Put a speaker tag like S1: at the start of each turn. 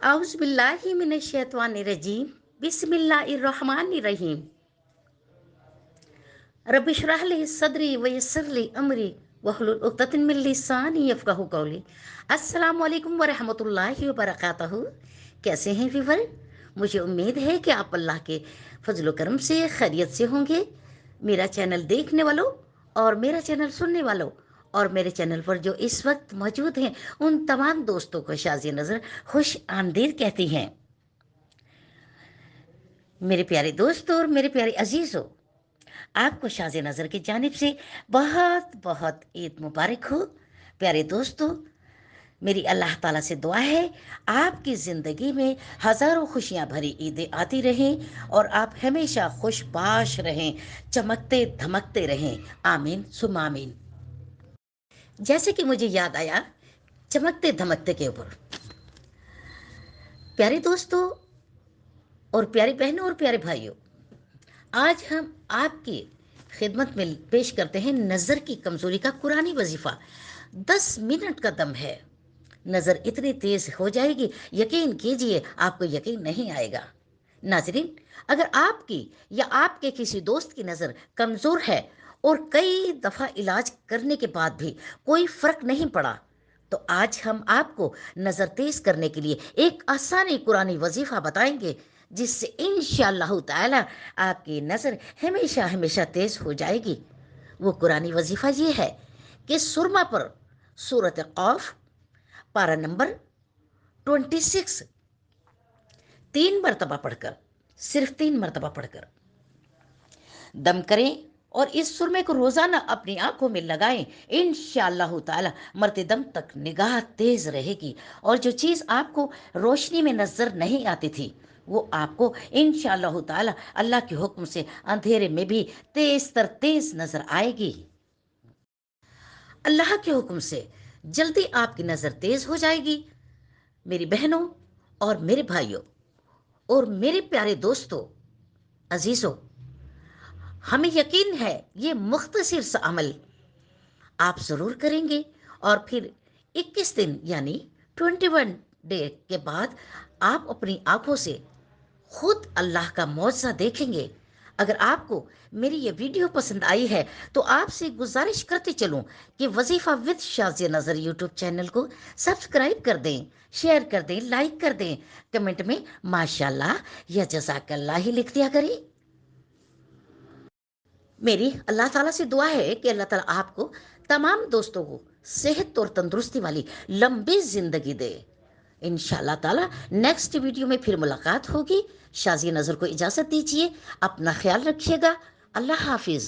S1: आउज़ुबिल्लाहि मिनश्शैतानिर्रजीम बिस्मिल्लाहिर्रहमानिर्रहीम रब्बि इश्रह ली सदरी व यस्सिर ली अमरी वहलुल उक़दतम मिन लिसानी यफ़क़हू क़ौली। अस्सलामु अलैकुम व रहमतुल्लाहि व बरकातहू। कैसे हैं व्यूअर? मुझे उम्मीद है कि आप अल्लाह के फजल करम से खैरियत से होंगे। मेरा चैनल देखने वालों और मेरा चैनल सुनने वालों और मेरे चैनल पर जो इस वक्त मौजूद हैं उन तमाम दोस्तों को शाज़ी नज़र खुश आमदीद कहती हैं। मेरे प्यारे दोस्तों और मेरे प्यारे अजीज़ों, आपको शाज़ नज़र की जानिब से बहुत बहुत ईद मुबारक हो। प्यारे दोस्तों, मेरी अल्लाह ताला से दुआ है आपकी ज़िंदगी में हज़ारों खुशियाँ भरी ईदें आती रहें और आप हमेशा खुशबाश रहें, चमकते धमकते रहें। आमीन सुम्मा आमीन। जैसे कि मुझे याद आया चमकते धमकते के ऊपर, प्यारे दोस्तों और प्यारी बहनों और प्यारे भाइयों, आज हम आपकी खिदमत में पेश करते हैं नज़र की कमज़ोरी का कुरानी वजीफ़ा। 10 मिनट का दम है। नज़र इतनी तेज़ हो जाएगी, यकीन कीजिए आपको यकीन नहीं आएगा। नाज़रीन, अगर आपकी या आपके किसी दोस्त की नज़र कमज़ोर है और कई दफ़ा इलाज करने के बाद भी कोई फ़र्क नहीं पड़ा, तो आज हम आपको नज़र तेज़ करने के लिए एक आसानी कुरानी वजीफ़ा बताएंगे, जिससे इंशाअल्लाह ताला आपकी नज़र हमेशा हमेशा तेज़ हो जाएगी। वो कुरानी वजीफ़ा ये है कि सुरमा पर सूरत क़ाफ पारा नंबर 26 3 मरतबा पढ़कर, सिर्फ 3 मरतबा पढ़कर दम करें और इस सुरमे को रोज़ाना अपनी आंखों में लगाएं। इंशाअल्लाह ताला मरते दम तक निगाह तेज़ रहेगी और जो चीज़ आपको रोशनी में नज़र नहीं आती थी वो आपको इंशाअल्लाह ताला अल्लाह के हुक्म से अंधेरे में भी तेज़ तर तेज़ नज़र आएगी। अल्लाह के हुक्म से जल्दी आपकी नज़र तेज़ हो जाएगी। मेरी बहनों और मेरे भाइयों और मेरे प्यारे दोस्तों, अजीज़ों, हमें यकीन है ये मुख्तसर सा अमल आप ज़रूर करेंगे और फिर 21 दिन यानी 21 डे के बाद आप अपनी आंखों से खुद अल्लाह का मौजज़ा देखेंगे। अगर आपको मेरी ये वीडियो पसंद आई है तो आपसे गुजारिश करते चलूं कि वजीफ़ा विद शाज़िया नज़र यूट्यूब चैनल को सब्सक्राइब कर दें, शेयर कर दें, लाइक कर दें, कमेंट में माशाल्लाह या जज़ाकल्लाह ही लिख दिया करें। मेरी अल्लाह ताला से दुआ है कि अल्लाह ताला आपको तमाम दोस्तों को सेहत और तंदुरुस्ती वाली लंबी ज़िंदगी दे। इंशाअल्लाह ताला नेक्स्ट वीडियो में फिर मुलाकात होगी। शाज़िया नज़र को इजाज़त दीजिए। अपना ख्याल रखिएगा। अल्लाह हाफिज़।